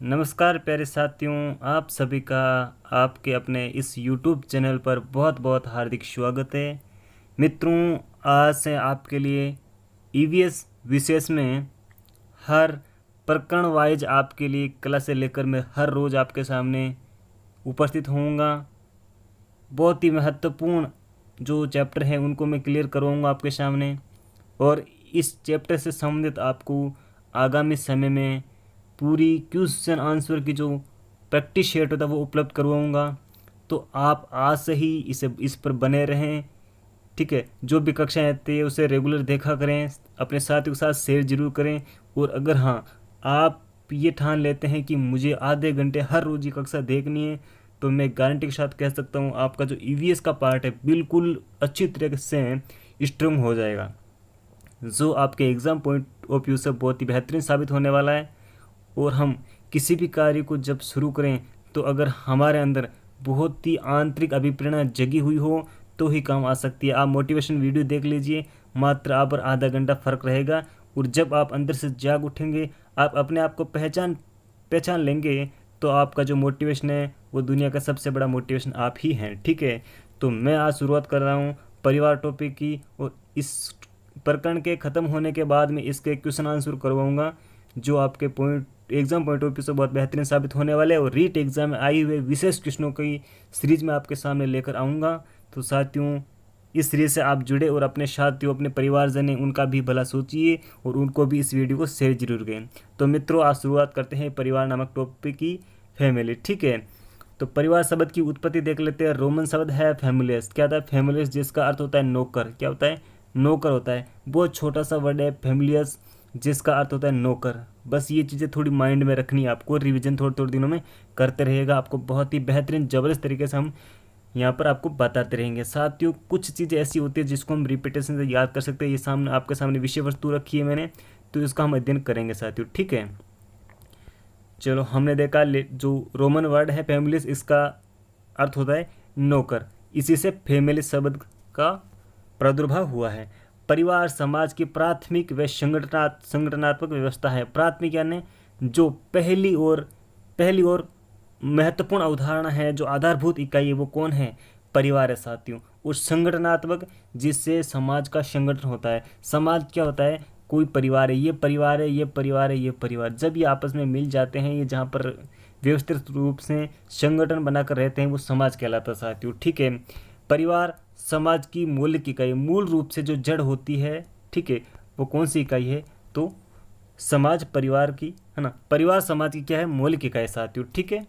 नमस्कार प्यारे साथियों, आप सभी का आपके अपने इस YouTube चैनल पर बहुत बहुत हार्दिक स्वागत है। मित्रों, आज से आपके लिए ईवीएस विशेष में हर प्रकरण वाइज आपके लिए क्लास से लेकर मैं हर रोज़ आपके सामने उपस्थित होऊंगा। बहुत ही महत्वपूर्ण जो चैप्टर हैं उनको मैं क्लियर करवाऊंगा आपके सामने, और इस चैप्टर से संबंधित आपको आगामी समय में पूरी क्वेश्चन आंसर की जो प्रैक्टिस शीट होता है वो उपलब्ध करवाऊंगा। तो आप आज से ही इस पर बने रहें। ठीक है, जो भी कक्षाएं आती है उसे रेगुलर देखा करें, अपने साथियों के साथ शेयर जरूर करें। और अगर हाँ, आप ये ठान लेते हैं कि मुझे आधे घंटे हर रोज़ ये कक्षा देखनी है, तो मैं गारंटी के साथ कह सकता हूँ आपका जो ईवीएस का पार्ट है बिल्कुल अच्छी तरीके से स्ट्रॉन्ग हो जाएगा, जो आपके एग्ज़ाम पॉइंट ऑफ व्यू से बहुत ही बेहतरीन साबित होने वाला है। और हम किसी भी कार्य को जब शुरू करें तो अगर हमारे अंदर बहुत ही आंतरिक अभिप्रेरणा जगी हुई हो तो ही काम आ सकती है। आप मोटिवेशन वीडियो देख लीजिए, मात्र आप और आधा घंटा फ़र्क रहेगा, और जब आप अंदर से जाग उठेंगे, आप अपने आप को पहचान पहचान लेंगे, तो आपका जो मोटिवेशन है वो दुनिया का सबसे बड़ा मोटिवेशन आप ही हैं। ठीक है, तो मैं आज शुरुआत कर रहा हूँ परिवार टॉपिक की, और इस प्रकरण के ख़त्म होने के बाद में इसके क्वेश्चन आंसर करवाऊँगा जो आपके एग्जाम पॉइंट ऑफ व्यू से बहुत बेहतरीन साबित होने वाले हैं। और रीट एग्जाम में आई हुए विशेष क्वेश्चनों की सीरीज में आपके सामने लेकर आऊँगा। तो साथियों, इस सीरीज से आप जुड़े और अपने साथियों, अपने परिवारजन हैं उनका भी भला सोचिए और उनको भी इस वीडियो को शेयर जरूर करें। तो मित्रों, आज शुरुआत करते हैं परिवार नामक टॉपिक की, फैमिली। ठीक है, तो परिवार शब्द की उत्पत्ति देख लेते हैं। रोमन शब्द है फैमिलियस। क्या होता है फैमिलियस? जिसका अर्थ होता है नौकर। क्या होता है? नौकर होता है। बहुत छोटा सा वर्ड है फैमिलियस, जिसका अर्थ होता है नौकर। बस ये चीज़ें थोड़ी माइंड में रखनी है आपको, रिवीजन थोड़े थोड़े दिनों में करते रहेगा। आपको बहुत ही बेहतरीन ज़बरदस्त तरीके से हम यहाँ पर आपको बताते रहेंगे। साथियों, कुछ चीज़ें ऐसी होती है जिसको हम रिपीटेशन से याद कर सकते हैं। ये सामने आपके सामने विषय वस्तु रखी है मैंने, तो इसका हम अध्ययन करेंगे साथियों। ठीक है, चलो हमने देखा जो रोमन वर्ड है फैमिलीज, इसका अर्थ होता है नौकर। इसी से फैमिली शब्द का प्रादुर्भाव हुआ है। परिवार समाज की प्राथमिक व संगठनात्मक व्यवस्था है। प्राथमिक यानी जो पहली और महत्वपूर्ण अवधारणा है, जो आधारभूत इकाई है, वो कौन है? परिवार है साथियों। और संगठनात्मक, जिससे समाज का संगठन होता है। समाज क्या होता है? कोई परिवार है, ये परिवार है, ये परिवार है, ये परिवार, जब ये आपस में मिल जाते हैं, ये जहाँ पर व्यवस्थित रूप से संगठन बनाकर रहते हैं, वो समाज कहलाता है साथियों। ठीक है, परिवार समाज की मौलिक इकाई, मूल रूप से जो जड़ होती है, ठीक है, वो कौन सी इकाई है? तो समाज परिवार की, है ना। परिवार समाज की क्या है? मौलिक इकाई साथियों। ठीक है,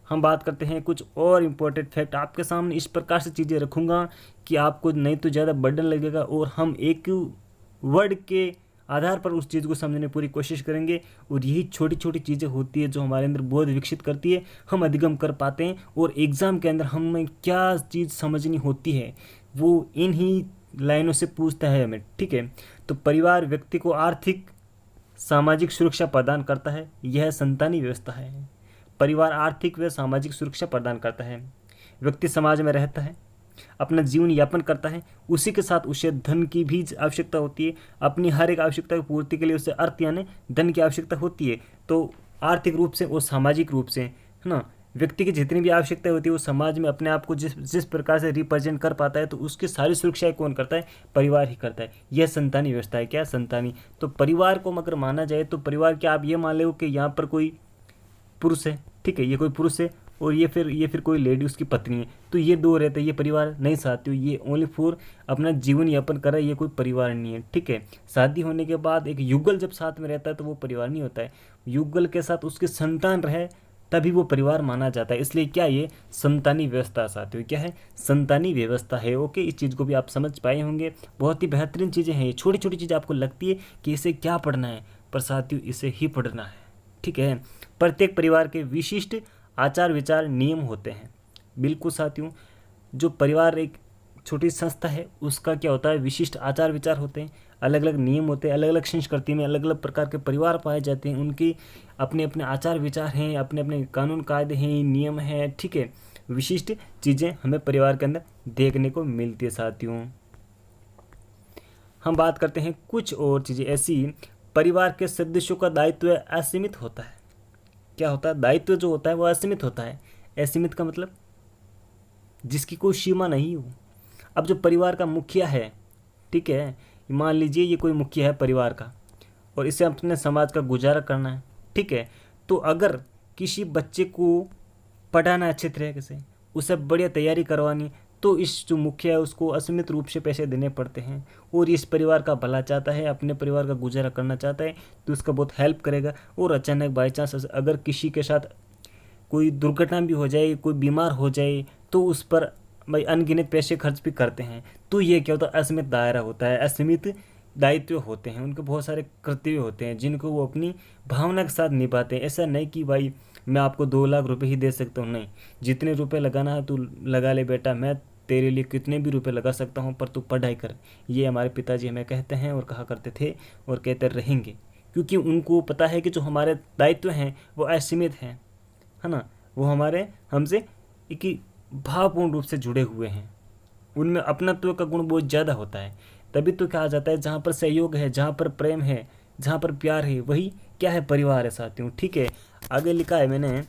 हम बात करते हैं कुछ और इम्पोर्टेंट फैक्ट। आपके सामने इस प्रकार से चीज़ें रखूँगा कि आपको नहीं तो ज़्यादा बर्डन लगेगा, और हम एक वर्ड के आधार पर उस चीज़ को समझने की पूरी कोशिश करेंगे। और यही छोटी छोटी चीज़ें होती है जो हमारे अंदर बोध विकसित करती है, हम अधिगम कर पाते हैं, और एग्ज़ाम के अंदर हमें क्या चीज़ समझनी होती है वो इन ही लाइनों से पूछता है हमें। ठीक है, तो परिवार व्यक्ति को आर्थिक सामाजिक सुरक्षा प्रदान करता है। यह संतानी व्यवस्था है। परिवार आर्थिक व सामाजिक सुरक्षा प्रदान करता है। व्यक्ति समाज में रहता है, अपना जीवन यापन करता है, उसी के साथ उसे धन की भी आवश्यकता होती है। अपनी हर एक आवश्यकता की पूर्ति के लिए उसे अर्थ यानी धन की आवश्यकता होती है। तो आर्थिक रूप से और सामाजिक रूप से, है ना, व्यक्ति की जितनी भी आवश्यकता होती है वो समाज में अपने आप को जिस जिस प्रकार से रिप्रेजेंट कर पाता है, तो उसकी सारी सुरक्षाएं कौन करता है? परिवार ही करता है। यह संतानी व्यवस्था है। क्या? संतानी। तो परिवार को अगर माना जाए तो परिवार, क्या आप ये मान लो कि यहाँ पर कोई पुरुष है, ठीक है, ये कोई पुरुष है, और ये फिर कोई लेडी उसकी पत्नी है, तो ये दो रहते हैं, ये परिवार नहीं साथियों। ये ओनली फॉर अपना जीवन यापन कर रहा है, ये कोई परिवार नहीं है। ठीक है, शादी होने के बाद एक युगल जब साथ में रहता है तो वो परिवार नहीं होता है। युगल के साथ उसके संतान रहे तभी वो परिवार माना जाता है। इसलिए क्या, ये संतानी व्यवस्था साथियों, क्या है? संतानी व्यवस्था है। ओके, इस चीज़ को भी आप समझ पाए होंगे। बहुत ही बेहतरीन चीज़ें हैं ये। छोटी छोटी चीज़ें आपको लगती है कि इसे क्या पढ़ना है, पर साथियों इसे ही पढ़ना है। ठीक है, प्रत्येक परिवार के विशिष्ट आचार विचार नियम होते हैं। बिल्कुल साथियों, जो परिवार एक छोटी संस्था है उसका क्या होता है? विशिष्ट आचार विचार होते हैं, अलग अलग नियम होते हैं। अलग अलग संस्कृति में अलग अलग प्रकार के परिवार पाए जाते हैं, उनकी अपने अपने आचार विचार हैं, अपने अपने कानून कायदे हैं, नियम हैं। ठीक है, विशिष्ट चीज़ें हमें परिवार के अंदर देखने को मिलती है साथियों। हम बात करते हैं कुछ और चीज़ें ऐसी। परिवार के सदस्यों का दायित्व असीमित होता है। क्या होता है, दायित्व जो होता है वो असीमित होता है। असीमित का मतलब जिसकी कोई सीमा नहीं हो। अब जो परिवार का मुखिया है, ठीक है, मान लीजिए ये कोई मुखिया है परिवार का और इसे अपने समाज का गुजारा करना है, ठीक है। तो अगर किसी बच्चे को पढ़ाना अच्छे तरीके से, उसे बढ़िया तैयारी करवानी, तो इस जो मुखिया है उसको असीमित रूप से पैसे देने पड़ते हैं और इस परिवार का भला चाहता है, अपने परिवार का गुजारा करना चाहता है, तो उसका बहुत हेल्प करेगा। और अचानक बाई चांस अगर किसी के साथ कोई दुर्घटना भी हो जाए, कोई बीमार हो जाए, तो उस पर भाई अनगिनत पैसे खर्च भी करते हैं। तो ये क्या होता है, असीमित दायरा होता है, असीमित दायित्व होते हैं, उनके बहुत सारे कर्तव्य होते हैं जिनको वो अपनी भावना के साथ निभाते हैं। ऐसा नहीं कि भाई मैं आपको 2 लाख रुपए ही दे सकता हूँ, नहीं, जितने रुपए लगाना है तू लगा ले बेटा, मैं तेरे लिए कितने भी रुपए लगा सकता हूँ, पर तू पढ़ाई कर। ये हमारे पिताजी हमें कहते हैं और कहा करते थे और कहते रहेंगे, क्योंकि उनको पता है कि जो हमारे दायित्व हैं वो असीमित हैं, है ना, वो हमारे हमसे एक भावपूर्ण रूप से जुड़े हुए हैं, उनमें अपनत्व का गुण बहुत ज़्यादा होता है। तभी तो कहा जाता है जहाँ पर सहयोग है, जहाँ पर प्रेम है, जहाँ पर प्यार है, वही क्या है, परिवार है साथियों, ठीक है। आगे लिखा है मैंने,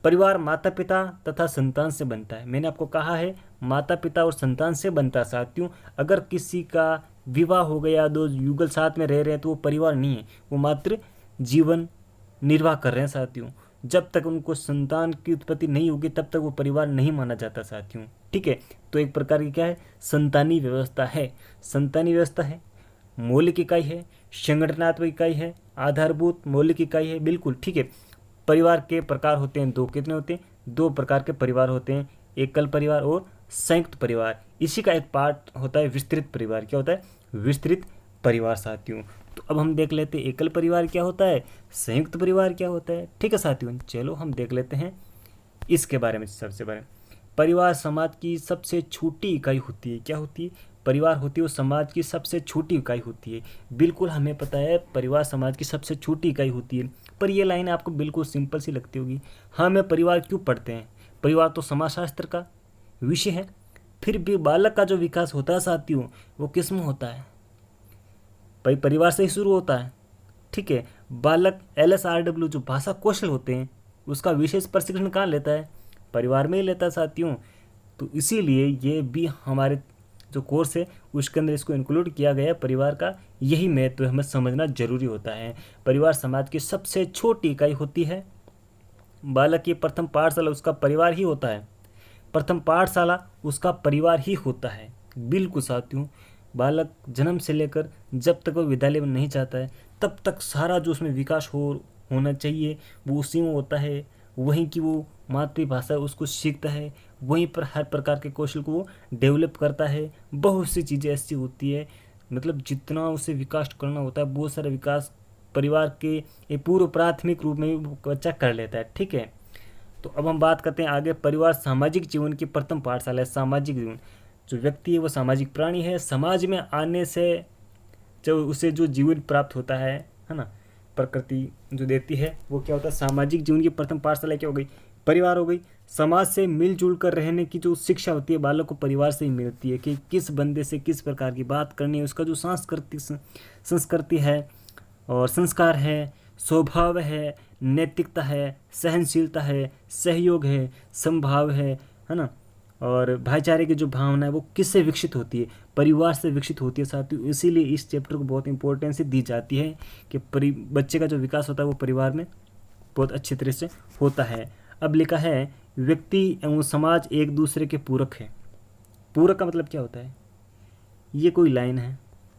परिवार माता पिता तथा संतान से बनता है। मैंने आपको कहा है माता पिता और संतान से बनता है साथियों। अगर किसी का विवाह हो गया, 2 युगल साथ में रह रहे हैं, तो वो परिवार नहीं है, वो मात्र जीवन निर्वाह कर रहे हैं साथियों। जब तक उनको संतान की उत्पत्ति नहीं होगी तब तक वो परिवार नहीं माना जाता साथियों, ठीक है। तो एक प्रकार की क्या है, संतानी व्यवस्था है। संतानी व्यवस्था है, मौलिक इकाई है, संगठनात्मक इकाई है, आधारभूत मौलिक इकाई है, बिल्कुल ठीक है। परिवार के प्रकार होते हैं 2, कितने होते हैं, 2 प्रकार के परिवार होते हैं, एकल परिवार और संयुक्त परिवार। इसी का एक पार्ट होता है विस्तृत परिवार। क्या होता है, विस्तृत परिवार साथियों। तो अब हम देख लेते हैं एकल परिवार क्या होता है, संयुक्त परिवार क्या होता है, ठीक है साथियों। चलो हम देख लेते हैं इसके बारे में। सबसे पहले परिवार समाज की सबसे छोटी इकाई होती है। क्या होती है, परिवार होती है वो समाज की सबसे छोटी इकाई होती है। बिल्कुल हमें पता है परिवार समाज की सबसे छोटी इकाई होती है, पर ये लाइन आपको बिल्कुल सिंपल सी लगती होगी। हाँ, हमें परिवार क्यों पढ़ते हैं, परिवार तो समाजशास्त्र का विषय है। फिर भी बालक का जो विकास होता है साथियों वो किस में होता है, भाई परिवार से ही शुरू होता है, ठीक है। बालक LSRW जो भाषा कौशल होते हैं उसका विशेष प्रशिक्षण कहाँ लेता है, परिवार में ही लेता है साथियों। तो इसीलिए ये भी हमारे जो कोर्स है उसके अंदर इसको इंक्लूड किया गया है। परिवार का यही महत्व हमें समझना जरूरी होता है। परिवार समाज की सबसे छोटी इकाई होती है। बालक की प्रथम पाठशाला उसका परिवार ही होता है, प्रथम पाठशाला उसका परिवार ही होता है, बिल्कुल साथियों। बालक जन्म से लेकर जब तक वो विद्यालय में नहीं जाता है तब तक सारा जो उसमें विकास होना चाहिए वो उसी में होता है। वहीं की वो मातृभाषा उसको सीखता है, वहीं पर हर प्रकार के कौशल को वो डेवलप करता है। बहुत सी चीज़ें ऐसी होती है, मतलब जितना उसे विकास करना होता है बहुत सारा विकास परिवार के ये पूर्व प्राथमिक रूप में भी बच्चा कर लेता है, ठीक है। तो अब हम बात करते हैं आगे। परिवार सामाजिक जीवन की प्रथम पाठशाला है। सामाजिक जीवन, जो व्यक्ति है वो सामाजिक प्राणी है। समाज में आने से जो उसे जो जीवन प्राप्त होता है ना, प्रकृति जो देती है वो क्या होता है, सामाजिक जीवन की प्रथम पाठशाला क्या हो गई, परिवार हो गई। समाज से मिलजुल कर रहने की जो शिक्षा होती है बालक को परिवार से ही मिलती है, कि किस बंदे से किस प्रकार की बात करनी है, उसका जो संस्कृति है और संस्कार है, स्वभाव है, नैतिकता है, सहनशीलता है, सहयोग है, समभाव है ना, और भाईचारे की जो भावना है वो किससे विकसित होती है, परिवार से विकसित होती है साथियों। इसीलिए इस चैप्टर को बहुत इंपॉर्टेंस दी जाती है कि बच्चे का जो विकास होता है वो परिवार में बहुत अच्छी तरह से होता है। अब लिखा है व्यक्ति एवं समाज एक दूसरे के पूरक है। पूरक का मतलब क्या होता है, ये कोई लाइन है,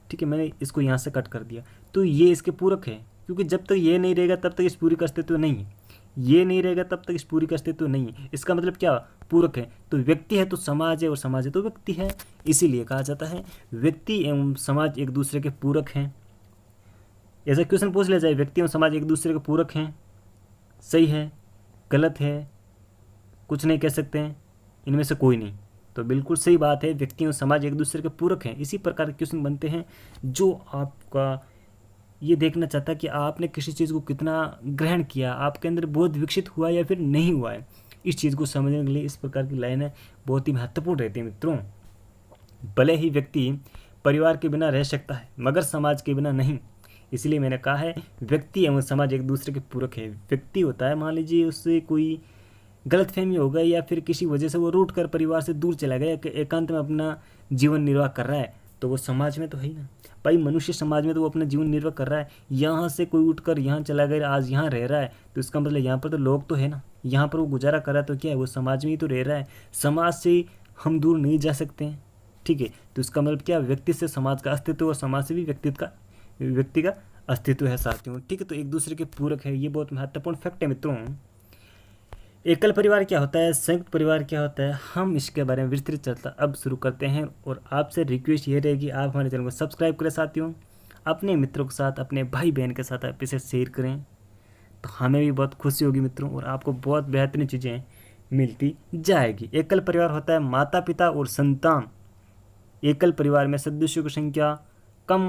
ठीक है, मैंने इसको यहाँ से कट कर दिया, तो ये इसके पूरक है, क्योंकि जब तक ये नहीं रहेगा तब तक इस पूरी का अस्तित्व नहीं है, ये नहीं रहेगा तब तक इस पूरी का अस्तित्व नहीं है। इसका मतलब क्या, पूरक है। तो व्यक्ति है तो समाज है और समाज है तो व्यक्ति है, इसीलिए कहा जाता है व्यक्ति एवं समाज एक दूसरे के पूरक हैं। ऐसा क्वेश्चन पूछ लिया जाए, व्यक्ति एवं समाज एक दूसरे के पूरक हैं, सही है, गलत है, कुछ नहीं कह सकते हैं, इनमें से कोई नहीं, तो बिल्कुल सही बात है, व्यक्ति और समाज एक दूसरे के पूरक हैं। इसी प्रकार के क्वेश्चन बनते हैं जो आपका ये देखना चाहता है कि आपने किसी चीज़ को कितना ग्रहण किया, आपके अंदर बोध विकसित हुआ या फिर नहीं हुआ है। इस चीज़ को समझने के लिए इस प्रकार की लाइनें बहुत ही महत्वपूर्ण रहती है मित्रों। भले ही व्यक्ति परिवार के बिना रह सकता है मगर समाज के बिना नहीं, इसलिए मैंने कहा है व्यक्ति एवं समाज एक दूसरे के पूरक है। व्यक्ति होता है, मान लीजिए उससे कोई गलतफहमी हो गई या फिर किसी वजह से वो रूठ कर परिवार से दूर चला गया, एकांत में अपना जीवन निर्वाह कर रहा है, तो वो समाज में तो है ही ना भाई। मनुष्य समाज में तो वो अपना जीवन निर्वाह कर रहा है। यहाँ से कोई उठकर यहाँ चला गया, आज यहाँ रह रहा है, तो इसका मतलब यहाँ पर तो लोग तो है ना, यहाँ पर वो गुजारा कर रहा है, तो क्या है, वो समाज में ही तो रह रहा है। समाज से हम दूर नहीं जा सकते हैं, ठीक है। तो इसका मतलब क्या, व्यक्ति से समाज का अस्तित्व और समाज से भी व्यक्ति का अस्तित्व है साथियों, ठीक है। तो एक दूसरे के पूरक है, ये बहुत महत्वपूर्ण फैक्ट है मित्रों। एकल परिवार क्या होता है, संयुक्त परिवार क्या होता है, हम इसके बारे में विस्तृत चर्चा अब शुरू करते हैं। और आपसे रिक्वेस्ट ये रहेगी, आप हमारे चैनल को सब्सक्राइब करें साथियों, अपने मित्रों के साथ, अपने भाई बहन के साथ आप इसे शेयर करें, तो हमें भी बहुत खुशी होगी मित्रों, और आपको बहुत बेहतरीन चीज़ें मिलती जाएगी। एकल परिवार होता है माता पिता और संतान। एकल परिवार में सदस्यों की संख्या कम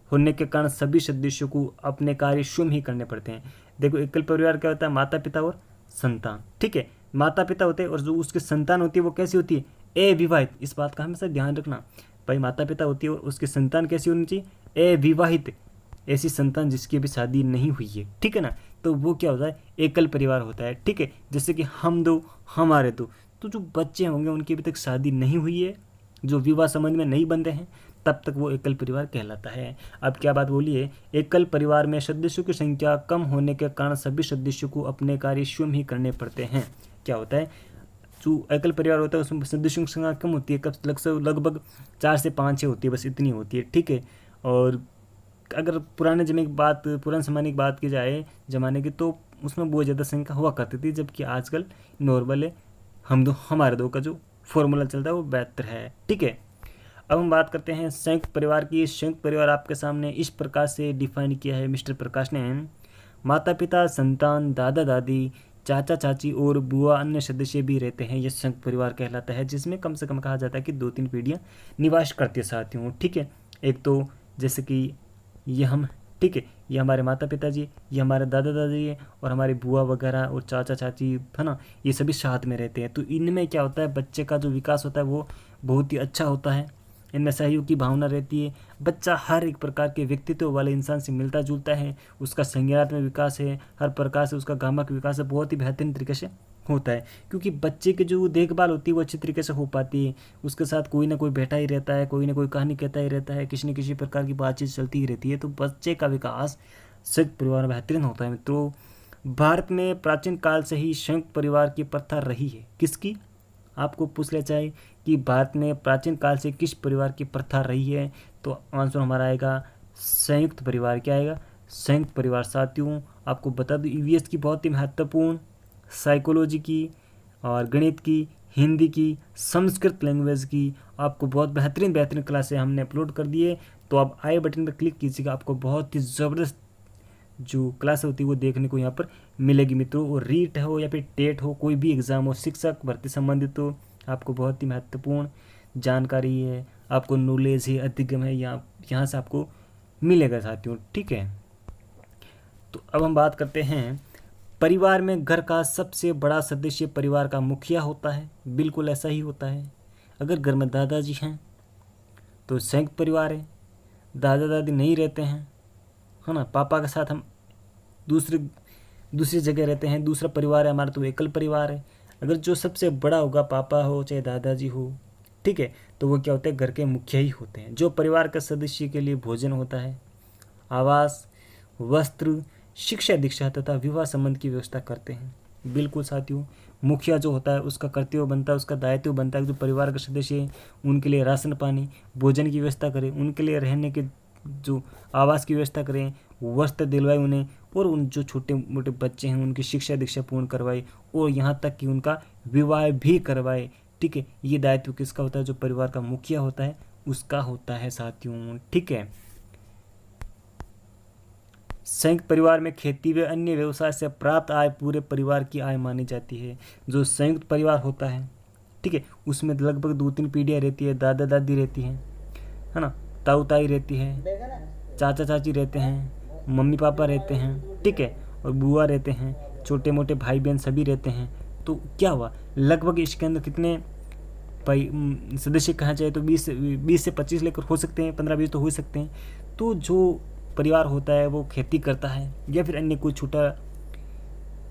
होने के कारण सभी सदस्यों को अपने कार्य स्वयं ही करने पड़ते हैं। देखो, एकल परिवार क्या होता है, माता पिता और संतान, ठीक है। माता पिता होते हैं और जो उसकी संतान होती है वो कैसी होती है, अविवाहित। इस बात का हमेशा ध्यान रखना भाई, माता पिता होती है और उसकी संतान कैसी होनी चाहिए, अविवाहित, ऐसी संतान जिसकी अभी शादी नहीं हुई है, ठीक है ना। तो वो क्या होता है, एकल परिवार होता है, ठीक है। जैसे कि हम दो हमारे दो, तो जो बच्चे होंगे उनकी अभी तक शादी नहीं हुई है, जो विवाह संबंध में नहीं बंधे हैं, तब तक वो एकल परिवार कहलाता है। अब क्या बात बोलिए, एकल परिवार में सदस्यों की संख्या कम होने के कारण सभी सदस्यों को अपने कार्य स्वयं ही करने पड़ते हैं। क्या होता है, जो एकल परिवार होता है उसमें सदस्यों की संख्या कम होती है, लगभग 4 से 5 होती है, बस इतनी होती है, ठीक है। और अगर पुराने ज़माने की बात की जाए ज़माने की, तो उसमें बहुत ज़्यादा संख्या हुआ करती थी, जबकि आजकल नॉर्मल है, हम दो हमारे दो का जो फॉर्मूला चलता है वो बेहतर है, ठीक है। अब हम बात करते हैं संयुक्त परिवार की। संयुक्त परिवार आपके सामने इस प्रकार से डिफाइन किया है मिस्टर प्रकाश ने। माता पिता, संतान, दादा दादी, चाचा चाची और बुआ, अन्य सदस्य भी रहते हैं, ये संयुक्त परिवार कहलाता है, जिसमें कम से कम कहा जाता है कि 2-3 पीढ़ियाँ निवास करती है साथियों, ठीक है। एक तो जैसे कि ये हम, ठीक है, ये हमारे माता पिता जी, ये हमारे दादा दादी है, और हमारी बुआ वगैरह और चाचा चाची, है ना, ये सभी साथ में रहते हैं। तो इनमें क्या होता है, बच्चे का जो विकास होता है वो बहुत ही अच्छा होता है, इनमें सहयोग की भावना रहती है। बच्चा हर एक प्रकार के व्यक्तित्व वाले इंसान से मिलता जुलता है, उसका संज्ञानात्मक विकास है, हर प्रकार से उसका गामक विकास है, बहुत ही बेहतरीन तरीके से होता है, क्योंकि बच्चे की जो देखभाल होती है वो अच्छी तरीके से हो पाती है। उसके साथ कोई ना कोई बैठा ही रहता है, कोई ना कोई कहानी कहता ही रहता है, किसी न किसी प्रकार की बातचीत चलती ही रहती है, तो बच्चे का विकास संयुक्त परिवार में बेहतरीन होता है मित्रों। भारत में प्राचीन काल से ही संयुक्त परिवार की प्रथा रही है। किसकी, आपको पूछ ले चाहे कि भारत में प्राचीन काल से किस परिवार की प्रथा रही है, तो आंसर हमारा आएगा संयुक्त परिवार। क्या आएगा, संयुक्त परिवार। साथियों आपको बता दूं, ईवीएस की बहुत ही महत्वपूर्ण साइकोलॉजी की और गणित की, हिंदी की, संस्कृत लैंग्वेज की आपको बहुत बेहतरीन क्लासें हमने अपलोड कर दिए। तो आप आई बटन पर क्लिक कीजिएगा, आपको बहुत ही ज़बरदस्त जो क्लास होती है वो देखने को यहाँ पर मिलेगी मित्रों। और रीट हो या फिर टेट हो, कोई भी एग्ज़ाम हो, शिक्षक भर्ती संबंधित हो, आपको बहुत ही महत्वपूर्ण जानकारी है, आपको नॉलेज है, अधिगम है, यहाँ से आपको मिलेगा साथियों, ठीक है। तो अब हम बात करते हैं, परिवार में घर का सबसे बड़ा सदस्य परिवार का मुखिया होता है। बिल्कुल ऐसा ही होता है। अगर घर में दादाजी हैं तो संयुक्त परिवार है, दादा दादी नहीं रहते हैं, है ना, पापा के साथ हम दूसरी जगह रहते हैं, दूसरा परिवार है हमारा, तो एकल परिवार है। अगर जो सबसे बड़ा होगा, पापा हो चाहे दादाजी हो, ठीक है, तो वो क्या होते हैं, घर के मुखिया ही होते हैं, जो परिवार के सदस्य के लिए भोजन होता है, आवास, वस्त्र, शिक्षा दीक्षा तथा विवाह संबंध की व्यवस्था करते हैं। बिल्कुल साथियों, मुखिया जो होता है उसका कर्तव्य बनता है, उसका दायित्व बनता है, जो परिवार के सदस्य हैं उनके लिए राशन पानी, भोजन की व्यवस्था करें, उनके लिए रहने के जो आवास की व्यवस्था करें, वस्त्र दिलवाए उन्हें, और उन जो छोटे मोटे बच्चे हैं उनकी शिक्षा दीक्षा पूर्ण करवाए, और यहाँ तक कि उनका विवाह भी करवाए, ठीक है। ये दायित्व किसका होता है, जो परिवार का मुखिया होता है उसका होता है साथियों, ठीक है। संयुक्त परिवार में खेती व अन्य व्यवसाय से प्राप्त आय पूरे परिवार की आय मानी जाती है। जो संयुक्त परिवार होता है, ठीक है, उसमें लगभग 2-3 पीढ़ियाँ रहती है, दादा दादी रहती हैं, है ना, ताऊ ताई रहती है, चाचा चाची रहते हैं, मम्मी पापा रहते हैं, ठीक है, और बुआ रहते हैं, छोटे मोटे भाई बहन सभी रहते हैं। तो क्या हुआ, लगभग इसके अंदर कितने सदस्य कहा जाए तो 20 से 25 लेकर हो सकते हैं, 15-20 तो हो सकते हैं। तो जो परिवार होता है वो खेती करता है या फिर अन्य कोई छोटा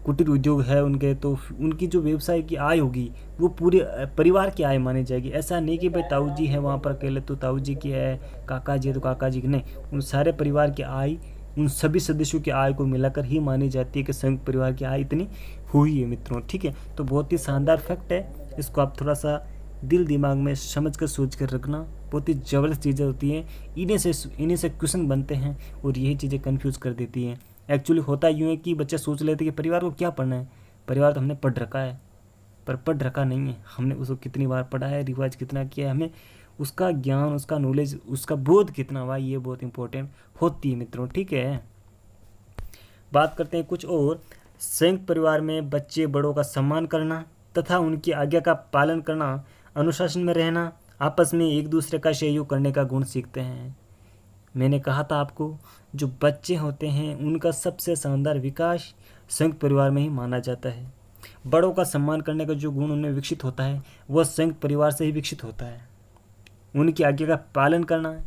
कुटीर उद्योग है उनके, तो उनकी जो व्यवसाय की आय होगी वो पूरे परिवार की आय मानी जाएगी। ऐसा नहीं कि भाई ताऊ जी है वहाँ पर अकेले तो ताऊ जी की है, काका जी है तो काका जी की, नहीं, उन सारे परिवार की आय, उन सभी सदस्यों की आय को मिलाकर ही मानी जाती है कि संयुक्त परिवार की आय इतनी हुई है मित्रों। ठीक है, तो बहुत ही शानदार फैक्ट है, इसको आप थोड़ा सा दिल दिमाग में समझ कर सोच कर रखना। बहुत ही ज़बरदस्त चीज़ें होती हैं, इन्हीं से क्वेश्चन बनते हैं और यही चीज़ें कन्फ्यूज कर देती हैं। एक्चुअली होता यूँ है कि बच्चे सोच लेते कि परिवार को क्या पढ़ना है, परिवार तो हमने पढ़ रखा है, पर पढ़ रखा नहीं है, हमने उसको कितनी बार पढ़ा है, रिवाज कितना किया है, हमें उसका ज्ञान, उसका नॉलेज, उसका बोध कितना हुआ, ये बहुत इंपॉर्टेंट होती है मित्रों। ठीक है, बात करते हैं कुछ और। संयुक्त परिवार में बच्चे बड़ों का सम्मान करना तथा उनकी आज्ञा का पालन करना, अनुशासन में रहना, आपस में एक दूसरे का सहयोग करने का गुण सीखते हैं। मैंने कहा था आपको, जो बच्चे होते हैं उनका सबसे शानदार विकास संयुक्त परिवार में ही माना जाता है। बड़ों का सम्मान करने का जो गुण उनमें विकसित होता है वह संयुक्त परिवार से ही विकसित होता है। उनकी आज्ञा का पालन करना है,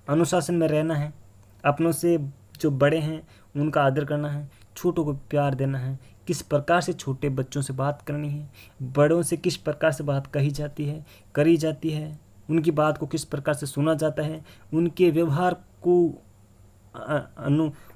अनुशासन में रहना है, अपनों से जो बड़े हैं उनका आदर करना है, छोटों को प्यार देना है, किस प्रकार से छोटे बच्चों से बात करनी है, बड़ों से किस प्रकार से बात कही जाती है, करी जाती है, उनकी बात को किस प्रकार से सुना जाता है, उनके व्यवहार को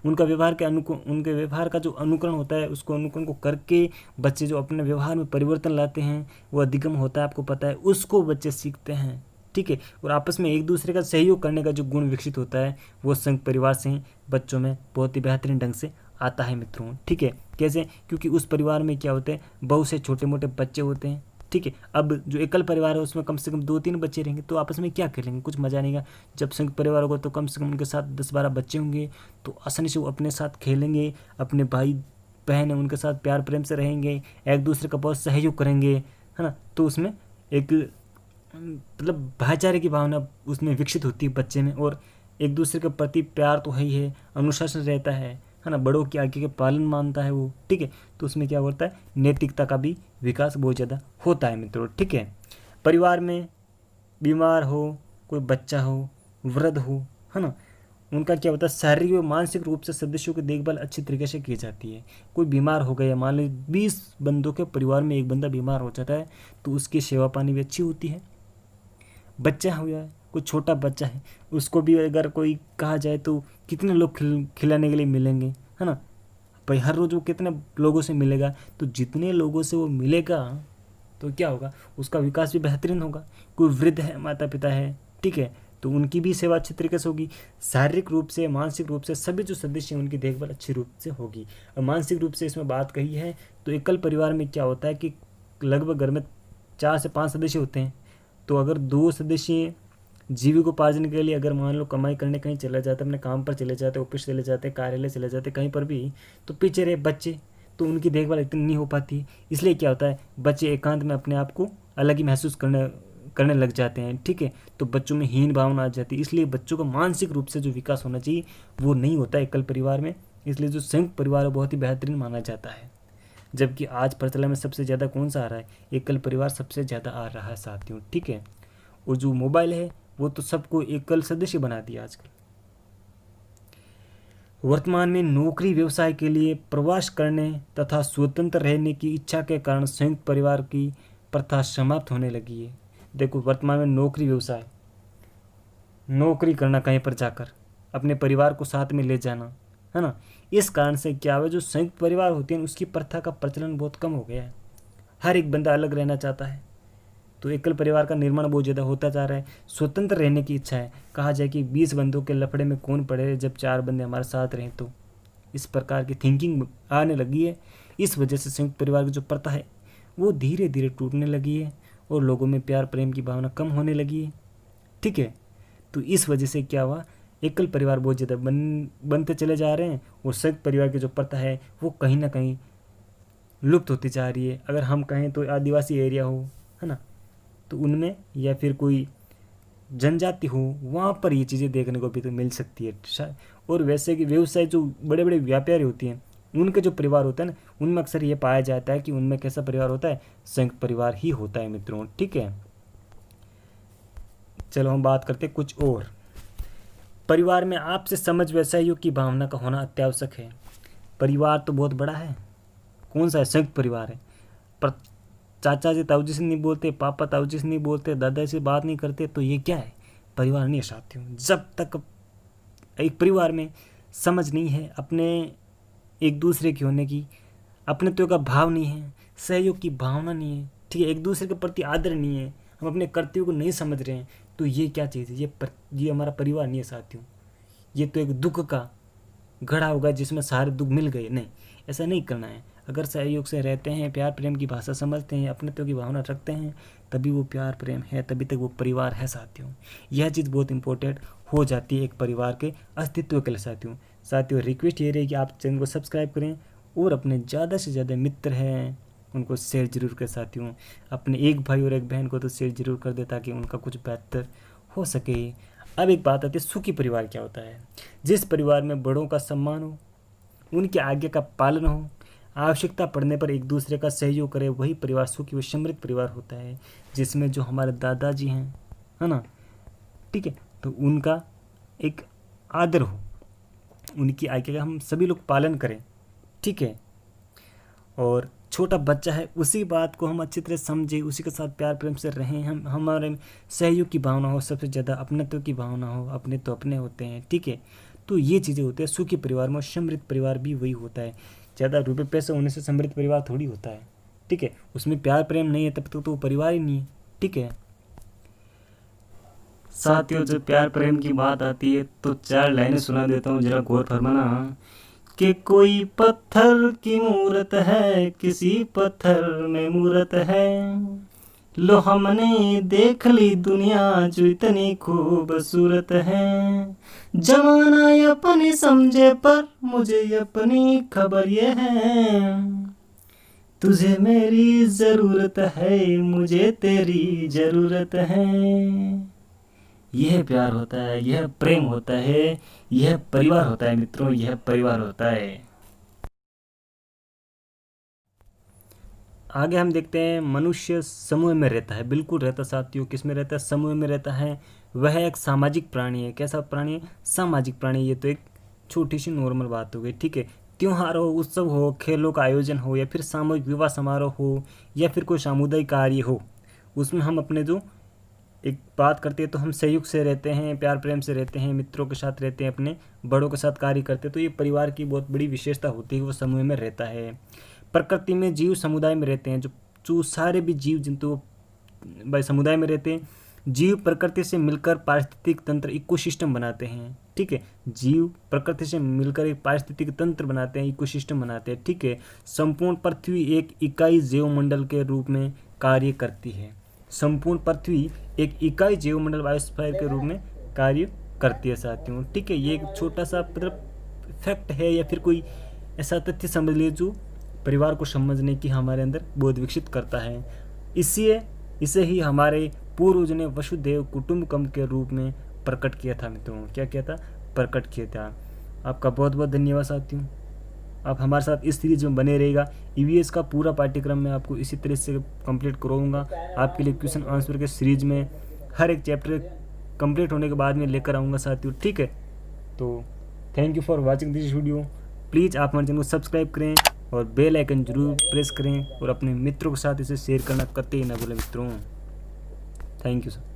उनका व्यवहार के उनके व्यवहार का जो अनुकरण होता है उसको अनुकरण को करके बच्चे जो अपने व्यवहार में परिवर्तन लाते हैं वो अधिगम होता है, आपको पता है, उसको बच्चे सीखते हैं। ठीक है, और आपस में एक दूसरे का सहयोग करने का जो गुण विकसित होता है वो संयुक्त परिवार से ही बच्चों में बहुत ही बेहतरीन ढंग से आता है मित्रों। ठीक है, कैसे? क्योंकि उस परिवार में क्या होते हैं, बहुत से छोटे मोटे बच्चे होते हैं। ठीक है, अब जो एकल परिवार है उसमें कम से कम 2-3 बच्चे रहेंगे तो आपस में क्या खेलेंगे, कुछ मजा नहीं आएगा। जब संयुक्त परिवार होगा तो कम से कम उनके साथ 10-12 बच्चे होंगे तो आसानी से वो अपने साथ खेलेंगे, अपने भाई बहन है उनके साथ प्यार प्रेम से रहेंगे, एक दूसरे का बहुत सहयोग करेंगे, है ना। तो उसमें एक मतलब भाईचारे की भावना उसमें विकसित होती है बच्चे में, और एक दूसरे के प्रति प्यार तो है ही है, अनुशासन रहता है ना, बड़ों की आज्ञा के पालन मानता है वो। ठीक है, तो उसमें क्या होता है, नैतिकता का भी विकास बहुत ज़्यादा होता है मित्रों। ठीक है, परिवार में बीमार हो, कोई बच्चा हो, वृद्ध हो, है ना, उनका क्या होता है, शारीरिक व मानसिक रूप से सदस्यों की देखभाल अच्छी तरीके से की जाती है। कोई बीमार हो गया, मान लो 20 बंदों के परिवार में एक बंदा बीमार हो जाता है तो उसकी सेवा पानी भी अच्छी होती है। बच्चा हो गया, कोई छोटा बच्चा है, उसको भी अगर कोई कहा जाए तो कितने लोग खिलाने के लिए मिलेंगे, है ना भाई, हर रोज़ वो कितने लोगों से मिलेगा, तो जितने लोगों से वो मिलेगा तो क्या होगा, उसका विकास भी बेहतरीन होगा। कोई वृद्ध है, माता पिता है, ठीक है, तो उनकी भी सेवा अच्छी तरीके से होगी। शारीरिक रूप से, मानसिक रूप से सभी जो सदस्य हैं उनकी देखभाल अच्छी रूप से होगी। और मानसिक रूप से इसमें बात कही है तो एकल परिवार में क्या होता है कि लगभग घर में 4 से 5 सदस्य होते हैं, तो अगर 2 सदस्य जीविकोपार्जन के लिए अगर मान लो कमाई करने कहीं चले जाते, अपने काम पर चले जाते, ऑफिस चले जाते, कार्यालय चले जाते, कहीं पर भी, तो पीछे रहे बच्चे, तो उनकी देखभाल इतनी नहीं हो पाती। इसलिए क्या होता है, बच्चे एकांत में अपने आप को अलग ही महसूस करने लग जाते हैं। ठीक है, तो बच्चों में हीन भावना आ जाती है। इसलिए बच्चों का मानसिक रूप से जो विकास होना चाहिए वो नहीं होता एकल परिवार में। इसलिए जो संयुक्त परिवार है बहुत ही बेहतरीन माना जाता है। जबकि आज प्रचलन में सबसे ज़्यादा कौन सा आ रहा है, एकल परिवार सबसे ज़्यादा आ रहा है साथियों। ठीक है, और जो मोबाइल है वो तो सबको एकल सदस्य बना दिया आजकल। वर्तमान में नौकरी व्यवसाय के लिए प्रवास करने तथा स्वतंत्र रहने की इच्छा के कारण संयुक्त परिवार की प्रथा समाप्त होने लगी है। देखो, वर्तमान में नौकरी व्यवसाय, नौकरी करना कहीं पर जाकर अपने परिवार को साथ में ले जाना, है ना, इस कारण से क्या हुआ, जो संयुक्त परिवार होते हैं उसकी प्रथा का प्रचलन बहुत कम हो गया है। हर एक बंदा अलग रहना चाहता है, तो एकल परिवार का निर्माण बहुत ज़्यादा होता जा रहा है। स्वतंत्र रहने की इच्छा है, कहा जाए कि 20 बंदों के लफड़े में कौन पड़े जब 4 बंदे हमारे साथ रहें, तो इस प्रकार की थिंकिंग आने लगी है। इस वजह से संयुक्त परिवार की जो प्रथा है वो धीरे धीरे टूटने लगी है और लोगों में प्यार प्रेम की भावना कम होने लगी है। ठीक है, तो इस वजह से क्या हुआ, एकल परिवार बहुत ज़्यादा बनते चले जा रहे हैं और संयुक्त परिवार की जो प्रथा है वो कहीं ना कहीं लुप्त होती जा रही है। अगर हम कहें तो आदिवासी एरिया हो, है ना, तो उनमें या फिर कोई जनजाति हो, वहाँ पर ये चीज़ें देखने को भी तो मिल सकती है। और वैसे कि व्यवसाय जो बड़े बड़े व्यापारी होती हैं उनके जो परिवार होता है ना, उनमें अक्सर ये पाया जाता है कि उनमें कैसा परिवार होता है, संयुक्त परिवार ही होता है मित्रों। ठीक है, चलो हम बात करते हैं कुछ और। परिवार में आपसे समझ व सहयोग की भावना का होना अत्यावश्यक है। परिवार तो बहुत बड़ा है, कौन सा है, संयुक्त परिवार है, पर चाचा जी ताऊ जी से नहीं बोलते, पापा ताऊ जी से नहीं बोलते, दादा से बात नहीं करते, तो ये क्या है, परिवार नहीं है साथियों। जब तक एक परिवार में समझ नहीं है, अपने एक दूसरे के होने की, अपनेत्व का भाव नहीं है, सहयोग की भावना नहीं है, ठीक है, एक दूसरे के प्रति आदर नहीं है, हम अपने कर्तव्यों को नहीं समझ रहे हैं, तो ये क्या चीज़ है, ये हमारा परिवार नहीं है साथियों। ये तो एक दुख का घड़ा होगा जिसमें सारे दुख मिल गए। नहीं, ऐसा नहीं करना है। अगर सहयोग से रहते हैं, प्यार प्रेम की भाषा समझते हैं, अपनेत्व की भावना रखते हैं, तभी वो प्यार प्रेम है, तभी तक वो परिवार है साथियों। यह चीज़ बहुत इंपॉर्टेंट हो जाती है एक परिवार के अस्तित्व के लिए साथियों रिक्वेस्ट ये रही कि आप चैनल को सब्सक्राइब करें और अपने ज़्यादा से ज़्यादा मित्र हैं उनको शेयर जरूर करें साथियों। अपने एक भाई और एक बहन को तो शेयर जरूर कर दे ताकि उनका कुछ बेहतर हो सके। अब एक बात आती है, सुखी परिवार क्या होता है। जिस परिवार में बड़ों का सम्मान हो, उनकी आज्ञा का पालन हो, आवश्यकता पड़ने पर एक दूसरे का सहयोग करे, वही परिवार सुखी व समृद्ध परिवार होता है। जिसमें जो हमारे दादाजी हैं, है ना, ठीक है, तो उनका एक आदर हो, उनकी आज्ञा का हम सभी लोग पालन करें, ठीक है। और छोटा बच्चा है, उसी बात को हम अच्छी तरह समझें, उसी के साथ प्यार प्रेम से रहें, हम हमारे सहयोग की भावना हो, सबसे ज़्यादा अपनत्व की भावना हो, अपने तो अपने होते हैं, ठीक है। तो ये चीज़ें होती है सुखी परिवार में। समृद्ध परिवार भी वही होता है। ज़्यादा रुपये पैसे होने से समृद्ध परिवार थोड़ी होता है, ठीक है। उसमें प्यार प्रेम नहीं है तब तक तो वो परिवार ही नहीं है, ठीक है। साथियों, जब प्यार प्रेम की बात आती है तो 4 लाइनें सुना देता हूँ, जरा गौर फरमाना। कि कोई पत्थर की मूरत है, किसी पत्थर में मूरत है, लो हमने देख ली दुनिया जो इतनी खूबसूरत है, जमाना अपने समझे पर मुझे अपनी खबर ये है, तुझे मेरी ज़रूरत है, मुझे तेरी ज़रूरत है। यह प्यार होता है, यह प्रेम होता है, यह परिवार होता है मित्रों, यह परिवार होता है। आगे हम देखते हैं, मनुष्य समूह में रहता है। बिल्कुल रहता साथियों, किस में रहता है, समूह में रहता है। वह एक सामाजिक प्राणी है। कैसा प्राणी है, सामाजिक प्राणी। ये तो एक छोटी सी नॉर्मल बात हो गई, ठीक है। त्योहार हो, उत्सव हो, खेलों का आयोजन हो, या फिर सामूहिक विवाह समारोह हो, या फिर कोई सामुदायिक कार्य हो, उसमें हम अपने जो एक बात करते हैं तो हम सहयोग से रहते हैं, प्यार प्रेम से रहते हैं, मित्रों के साथ रहते हैं, अपने बड़ों के साथ कार्य करते हैं। तो ये परिवार की बहुत बड़ी विशेषता होती है, वो समूह में रहता है। प्रकृति में जीव समुदाय में रहते हैं। जो सारे भी जीव जंतु भाई समुदाय में रहते हैं। जीव प्रकृति से मिलकर पारिस्थितिक तंत्र इकोसिस्टम बनाते हैं, ठीक है। जीव प्रकृति से मिलकर एक पारिस्थितिक तंत्र बनाते हैं, इकोसिस्टम बनाते हैं, ठीक है। संपूर्ण पृथ्वी एक इकाई जैवमंडल के रूप में कार्य करती है। संपूर्ण पृथ्वी एक इकाई जैवमंडल बायोस्फीयर के रूप में कार्य करती है साथियों, ठीक है। ये एक छोटा सा मतलब फैक्ट है या फिर कोई ऐसा तथ्य समझ लीजिए जो परिवार को समझने की हमारे अंदर बोध विकसित करता है। इसे ही हमारे पूर्वज ने वसुधैव कुटुंबकम के रूप में प्रकट किया था मित्रों। क्या किया था, प्रकट किया था। आपका बहुत बहुत धन्यवाद साथियों। आप हमारे साथ इस सीरीज में बने रहेगा। ईवीएस का पूरा पाठ्यक्रम मैं आपको इसी तरह से कंप्लीट करवाऊंगा। आपके लिए क्वेश्चन आंसर के सीरीज में हर एक चैप्टर कंप्लीट होने के बाद में लेकर आऊँगा साथियों, ठीक है। तो thank you for watching this video. Please आप हमारे चैनल को सब्सक्राइब करें और बेल आइकन जरूर प्रेस करें और अपने मित्रों के साथ इसे शेयर करना कतई ना भूलें मित्रों। Thank you sir.